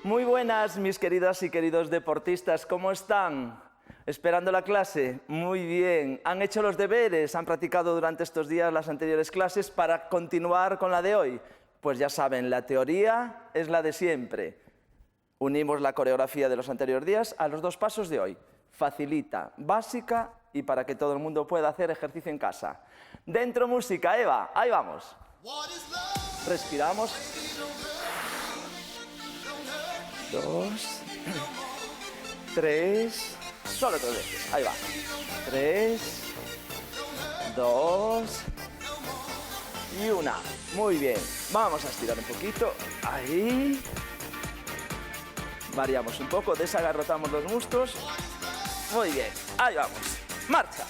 Muy buenas, mis queridas y queridos deportistas, ¿cómo están? ¿Esperando la clase? Muy bien. ¿Han hecho los deberes? ¿Han practicado durante estos días las anteriores clases para continuar con la de hoy? Pues ya saben, la teoría es la de siempre. Unimos la coreografía de los anteriores días a los dos pasos de hoy. Facilita, básica y para que todo el mundo pueda hacer ejercicio en casa. Dentro música, Eva, ahí vamos. Respiramos. 2, 3, solo 3 veces, ahí va. 3, 2 y 1. Muy bien, vamos a estirar un poquito, ahí. Variamos un poco, desagarrotamos los muslos. Muy bien, ahí vamos, marcha.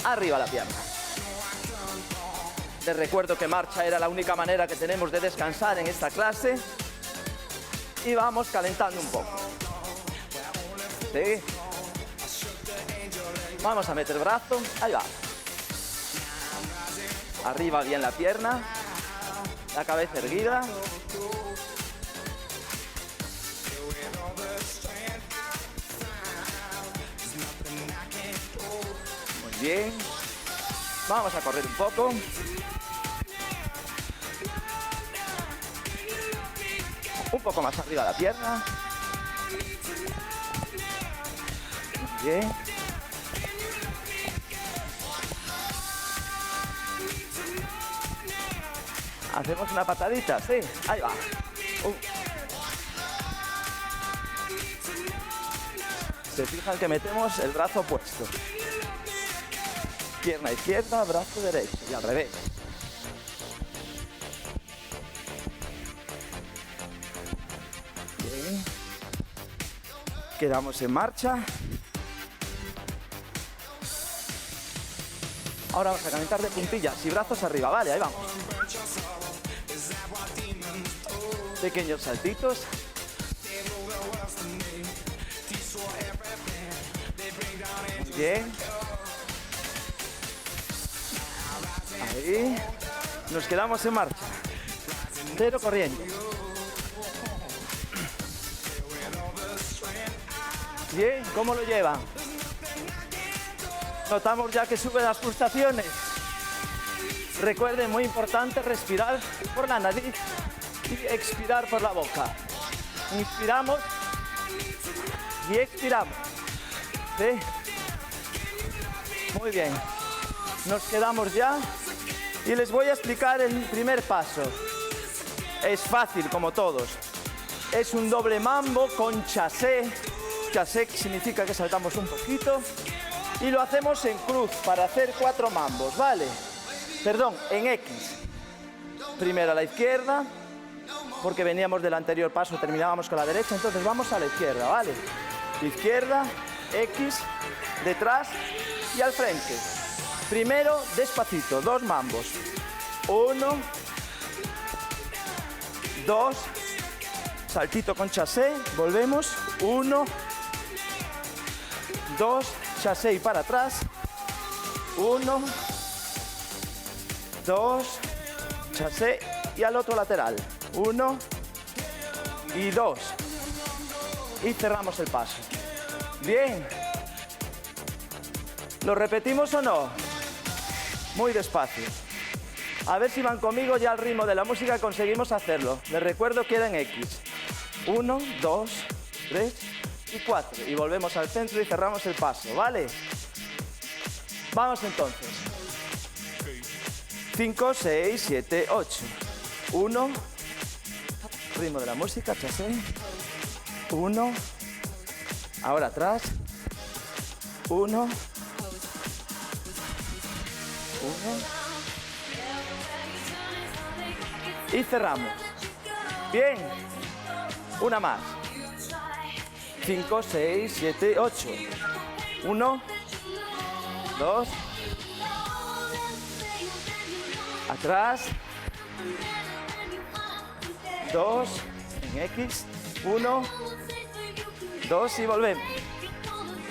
Arriba la pierna. Les recuerdo que marcha era la única manera que tenemos de descansar en esta clase. Y vamos calentando un poco. ¿Sí? Vamos a meter brazo. Ahí va. Arriba bien la pierna. La cabeza erguida. Muy bien. Vamos a correr un poco. Un poco más arriba la pierna. Muy bien. Hacemos una patadita, sí. Ahí va. Se fijan que metemos el brazo opuesto. Pierna izquierda, brazo derecho y al revés. Bien. Quedamos en marcha. Ahora vamos a calentar de puntillas y brazos arriba. Vale, ahí vamos. Pequeños saltitos. Muy bien. Ahí. Nos quedamos en marcha. Pero corriendo. Bien, ¿cómo lo llevan? Notamos ya que suben las pulsaciones. Recuerden, muy importante, respirar por la nariz y expirar por la boca. Inspiramos y expiramos. ¿Sí? Muy bien. Nos quedamos ya y les voy a explicar el primer paso. Es fácil, como todos. Es un doble mambo con chassé. Chassé significa que saltamos un poquito. Y lo hacemos en cruz para hacer 4 mambos, ¿vale? Perdón, en X. Primero a la izquierda, porque veníamos del anterior paso, terminábamos con la derecha, entonces vamos a la izquierda, ¿vale? Izquierda, X, detrás y al frente. Primero, despacito, 2 mambos. 1, 2, saltito con chassé, volvemos. 1, 2, chassé y para atrás. 1, 2, chassé y al otro lateral. 1 y 2. Y cerramos el paso. Bien. ¿Lo repetimos o no? Muy despacio. A ver si van conmigo ya al ritmo de la música conseguimos hacerlo. Les recuerdo que era en X. 1, 2, 3 y 4. Y volvemos al centro y cerramos el paso, ¿vale? Vamos entonces. 5, 6, 7, 8. 1. Ritmo de la música, chassé. 1. Ahora atrás. 1. 1. Y cerramos. Bien. Una más. 5, 6, 7, 8. 1, 2. Atrás. 2. En X. 1, 2 y volvemos.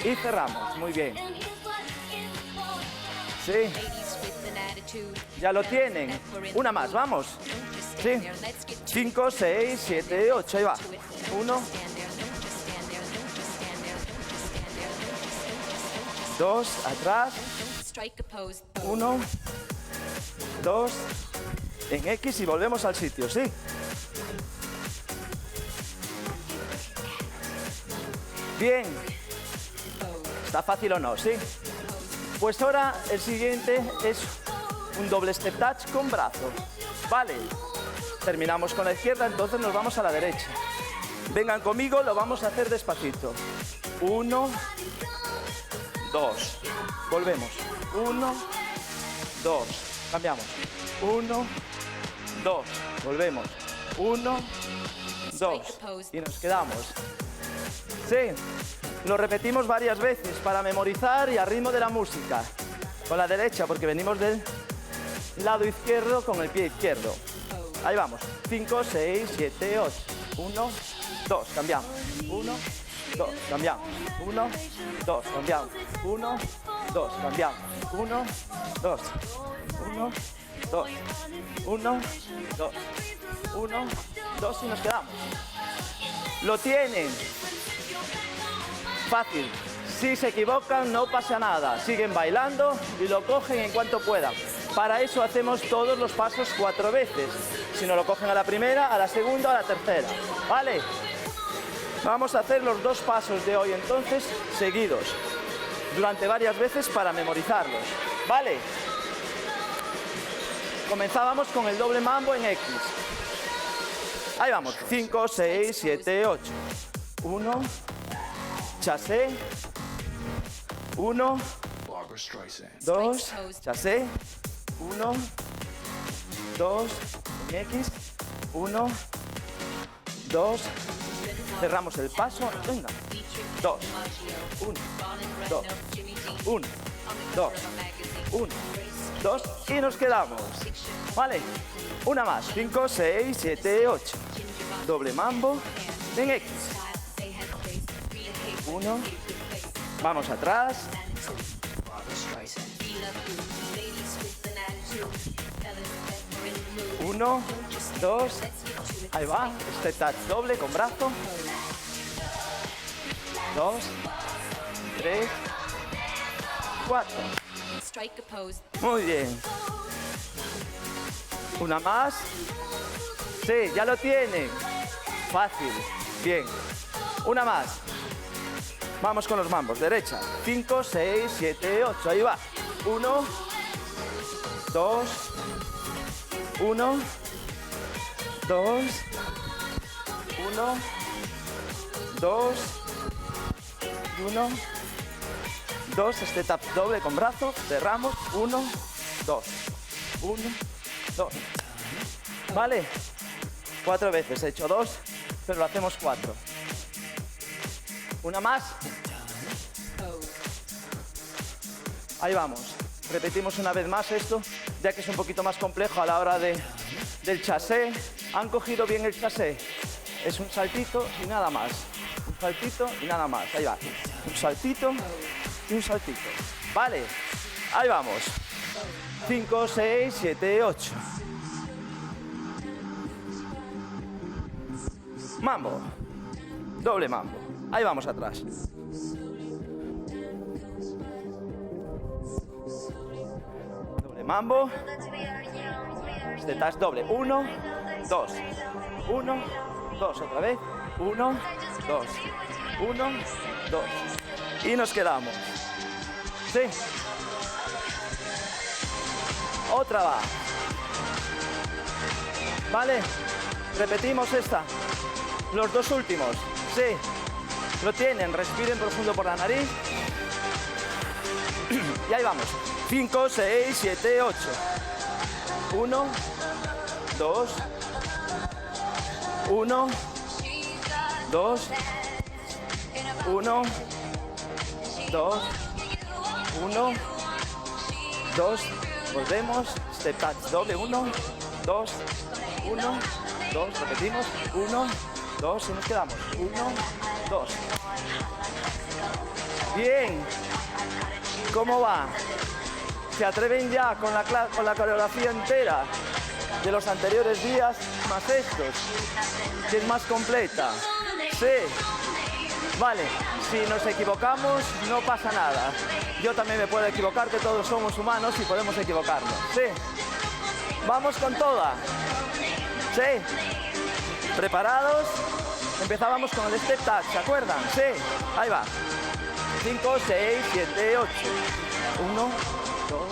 Y cerramos. Muy bien. Sí. Ya lo tienen. Una más, vamos. ¿Sí? 5, 6, 7, 8. Ahí va. 1, 2, atrás. 1, 2, en X y volvemos al sitio, ¿sí? Bien. ¿Está fácil o no? ¿Sí? Pues ahora el siguiente es un doble step touch con brazo. Vale. Terminamos con la izquierda, entonces nos vamos a la derecha. Vengan conmigo, lo vamos a hacer despacito. 1, 2. Volvemos. 1, 2. Cambiamos. 1, 2. Volvemos. 1, 2. Y nos quedamos. Sí. Lo repetimos varias veces para memorizar y al ritmo de la música. Con la derecha, porque venimos del lado izquierdo con el pie izquierdo. Ahí vamos. 5, 6, 7, 8. 1, 2. Cambiamos. 1, 2. Cambiamos. 1, 2. Cambiamos. 1, 2. Cambiamos. 1, 2. 1, 2. 1, 2. 1, 2 y nos quedamos. Lo tienen. Fácil. Si se equivocan, no pasa nada. Siguen bailando y lo cogen en cuanto puedan. Para eso hacemos todos los pasos 4 veces. Si no lo cogen a la primera, a la segunda, a la tercera. ¿Vale? Vamos a hacer los 2 pasos de hoy entonces seguidos. Durante varias veces para memorizarlos. ¿Vale? Comenzábamos con el doble mambo en X. Ahí vamos. 5, 6, 7, 8. 1. Chassé, 1, 2, chassé, 1, 2, en X, 1, 2, cerramos el paso, venga, 2, 1, 2, 1, 2, 1, 2 y nos quedamos, ¿vale? Una más, 5, 6, 7, 8, doble mambo en X. 1, vamos atrás, 1, 2, ahí va, este touch doble con brazo, 2, 3, 4, muy bien, una más, sí, ya lo tienen, fácil, bien, una más. Vamos con los mambos, derecha, 5, 6, 7, 8, ahí va, 1, 2, 1, 2, 1, 2, 1, 2, este tap doble con brazo, cerramos, 1, 2, 1, 2, ¿vale? 4 veces, he hecho 2, pero lo hacemos 4. Una más. Ahí vamos. Repetimos una vez más esto, ya que es un poquito más complejo a la hora del chassé. ¿Han cogido bien el chassé? Es un saltito y nada más. Un saltito y nada más. Ahí va. Un saltito y un saltito. Vale. Ahí vamos. 5, 6, 7, 8. Mambo. Doble mambo. Ahí vamos atrás. Doble mambo. Este touch doble. 1, 2. 1, 2. Otra vez. 1, 2. 1, 2. Y nos quedamos. Sí. Otra va. ¿Vale? Repetimos esta. Los 2 últimos. Sí. Lo tienen, respiren profundo por la nariz. Y ahí vamos. 5, 6, 7, 8. 1, 2, 1, 2, 1, 2, 1, 2. Volvemos. Step touch doble. 1, 2, 1, 2. Repetimos. 1, 2 y nos quedamos. 1, 2. Bien. ¿Cómo va? ¿Se atreven ya con la coreografía entera? de los anteriores días más estos. Que es más completa. Sí. Vale, si nos equivocamos no pasa nada. Yo también me puedo equivocar, que todos somos humanos y podemos equivocarnos. Sí. Vamos con toda. Sí. ¿Preparados? Empezábamos con el step tag, ¿se acuerdan? Sí. Ahí va. 5, 6, 7, 8. 1, 2,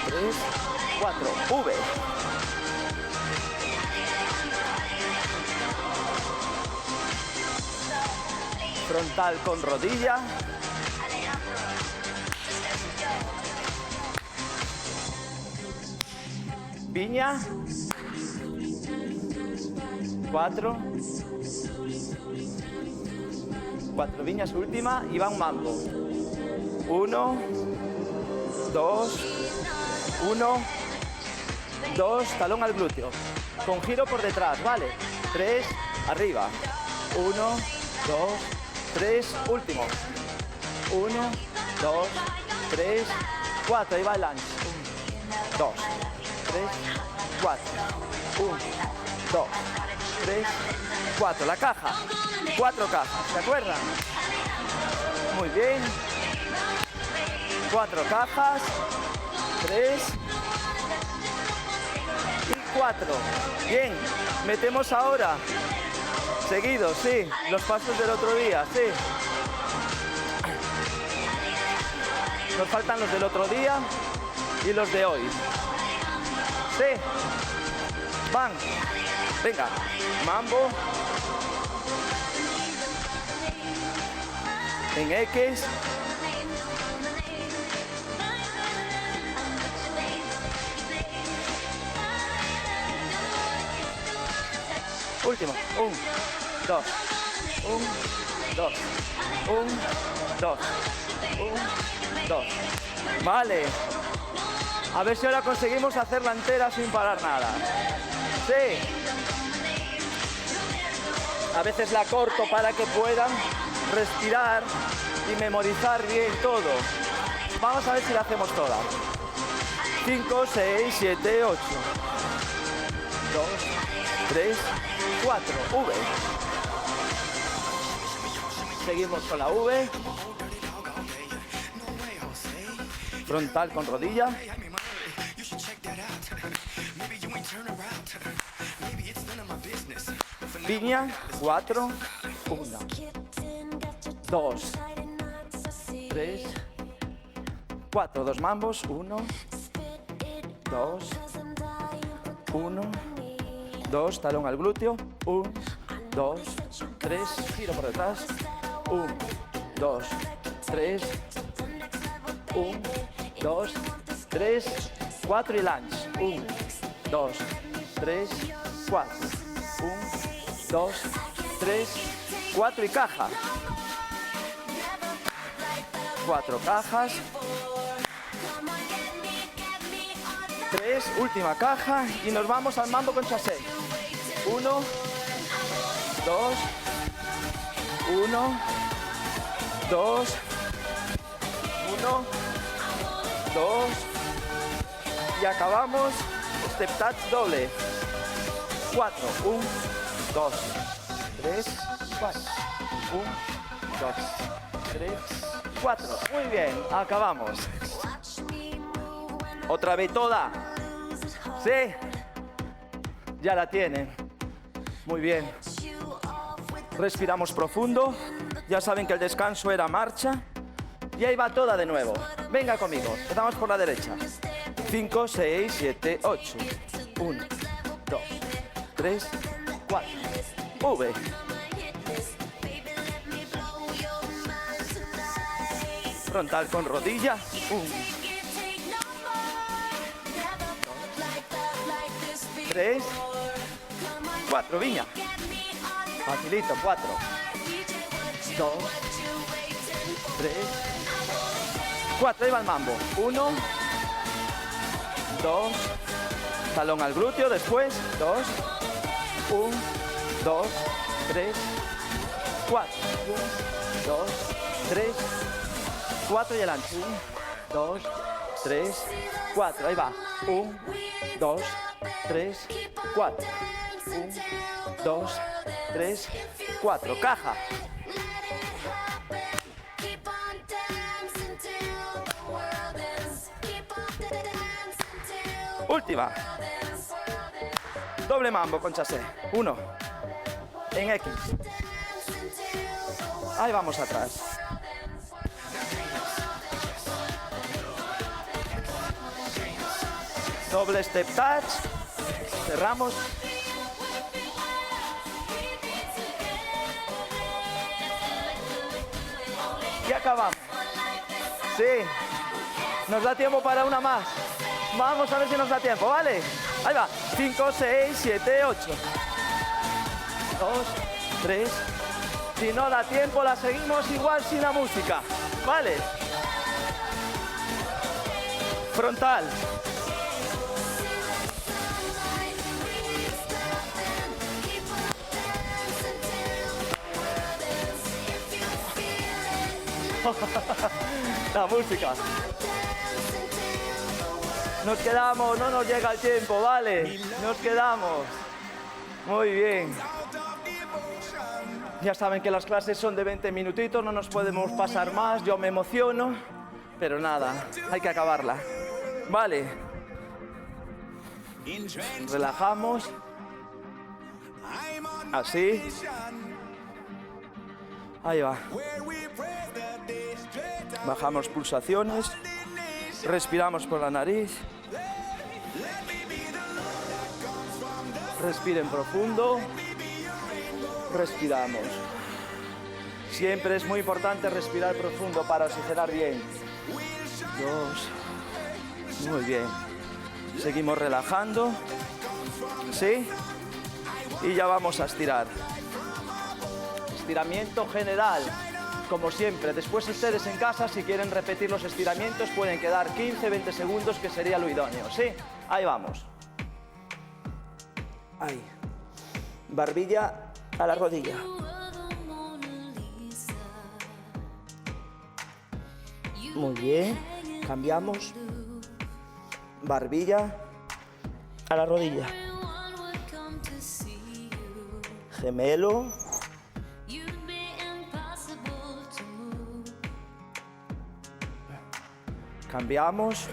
3, 4. V. Frontal con rodilla. Viña. 4. 4 viñas, última, y va un mambo. 1, 2, 1, 2, talón al glúteo. Con giro por detrás, ¿vale? 3, arriba. 1, 2, 3, último. 1, 2, 3, 4, ahí va el lunge. 1, 2, 3, 4. 1, 2, 3, 4. La caja. 4 cajas, ¿se acuerdan? Muy bien. 4 cajas. 3 y 4. Bien. Metemos ahora. Seguidos, sí. Los pasos del otro día, sí. Nos faltan los del otro día y los de hoy. Sí. Van. Venga. Mambo. En X. Último. 1, 2. 1, 2. 1, 2. 1, 2. Vale. A ver si ahora conseguimos hacerla entera sin parar nada. Sí. A veces la corto para que puedan respirar y memorizar bien todo. Vamos a ver si la hacemos toda. 5, 6, 7, 8. 2, 3, 4. V. Seguimos con la V. Frontal con rodilla. Piña. 4. 1. 2, 3, 4, 2 mambos, 1, 2, 1, 2, talón al glúteo, 1, 2, 3, giro por detrás, 1, 2, 3, 1, 2, 3, 4 y lunge, 1, 2, 3, 4, 1, 2, 3, 4 y caja. 4 cajas. 3, última caja y nos vamos al mambo con chassé. 1, 2, 1, 2, 1, 2 y acabamos step touch doble. 4, 1, 2, 3, 4, 1, 2, 3, 4. Muy bien, acabamos. Otra vez toda. Sí. Ya la tienen. Muy bien. Respiramos profundo. Ya saben que el descanso era marcha. Y ahí va toda de nuevo. Venga conmigo. Empezamos por la derecha. 5, 6, 7, 8. 1, 2, 3, 4. V. Frontal con rodilla. 1, 3, 4, viña. Facilito, 4, 2, 3, 4, ahí va el mambo. 1, 2, talón al glúteo, después, 2, 1, 2, 3, 4, 1, 2, 3, 4 y adelante. 1, 2, 3, 4. Ahí va. 1, 2, 3, 4. 1, 2, 3, 4. Caja. Última. Doble mambo con chassé. 1. En X. Ahí vamos atrás. Doble step touch. Cerramos. Y acabamos. Sí. Nos da tiempo para una más. Vamos a ver si nos da tiempo, ¿vale? Ahí va. 5, 6, 7, 8. 2, 3. Si no da tiempo, la seguimos igual sin la música. ¿Vale? Frontal. La música. Nos quedamos, no nos llega el tiempo, ¿vale? Nos quedamos. Muy bien. Ya saben que las clases son de 20 minutitos, no nos podemos pasar más, yo me emociono, pero nada, hay que acabarla. Vale. Relajamos. Así. Ahí va. Bajamos pulsaciones. Respiramos por la nariz. Respiren profundo. Respiramos. Siempre es muy importante respirar profundo para oxigenar bien. 2. Muy bien. Seguimos relajando. ¿Sí? Y ya vamos a estirar. Estiramiento general. Como siempre, después ustedes en casa, si quieren repetir los estiramientos, pueden quedar 15-20 segundos, que sería lo idóneo, ¿sí? Ahí vamos. Ahí. Barbilla a la rodilla. Muy bien. Cambiamos. Barbilla a la rodilla. Gemelo. Cambiamos.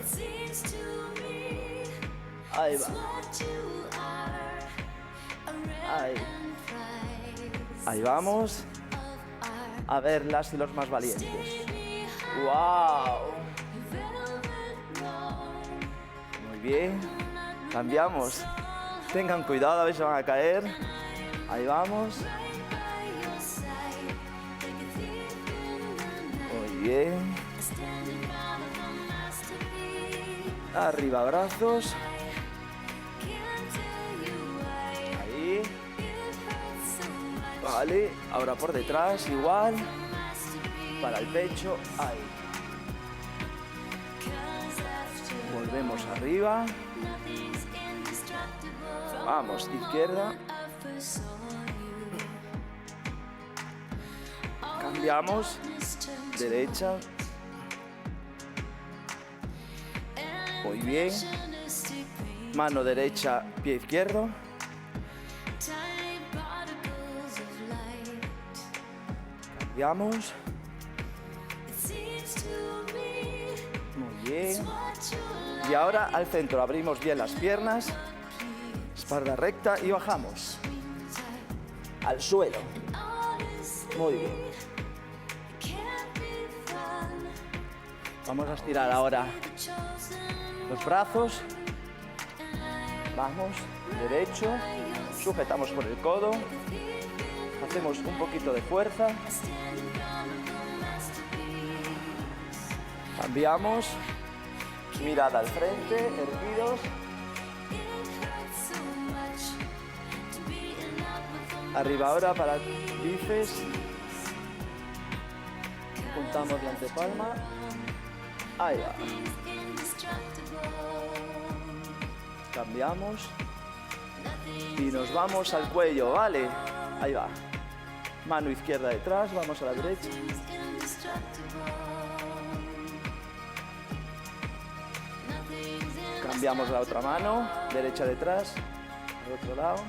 Ahí va. Ahí. Ahí vamos. A ver las y los más valientes. ¡Wow! Muy bien. Cambiamos. Tengan cuidado, a ver si van a caer. Ahí vamos. Muy bien. Arriba, brazos. Ahí. Vale, ahora por detrás, igual. Para el pecho, ahí. Volvemos arriba. Vamos, izquierda. Cambiamos. Derecha. Muy bien. Mano derecha, pie izquierdo. Cambiamos. Muy bien. Y ahora al centro, abrimos bien las piernas. Espalda recta y bajamos. Al suelo. Muy bien. Vamos a estirar ahora los brazos. Vamos, derecho. Sujetamos por el codo. Hacemos un poquito de fuerza. Cambiamos. Mirada al frente, erguidos. Arriba ahora para bíceps. Juntamos la antepalma. Ahí va. Cambiamos. Y nos vamos al cuello, ¿vale? Ahí va. Mano izquierda detrás, vamos a la derecha. Cambiamos la otra mano, derecha detrás, al otro lado.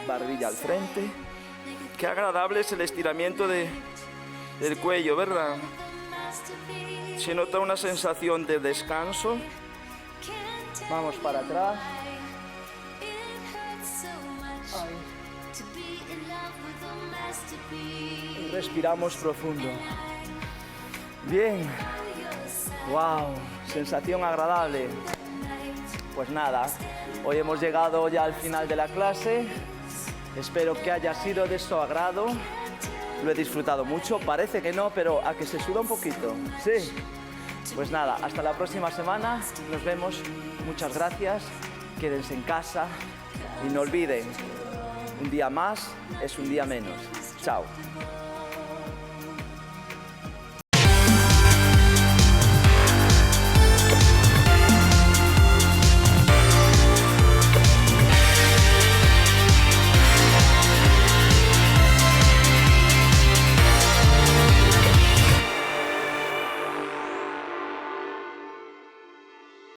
Barbilla al frente. Qué agradable es el estiramiento del cuello, ¿verdad? Se nota una sensación de descanso. Vamos para atrás. Y respiramos profundo. Bien. Wow, sensación agradable. Pues nada, hoy hemos llegado ya al final de la clase. Espero que haya sido de su agrado. Lo he disfrutado mucho, parece que no, pero a que se suda un poquito. Sí. Pues nada, hasta la próxima semana. Nos vemos. Muchas gracias. Quédense en casa y no olviden, un día más es un día menos. Chao.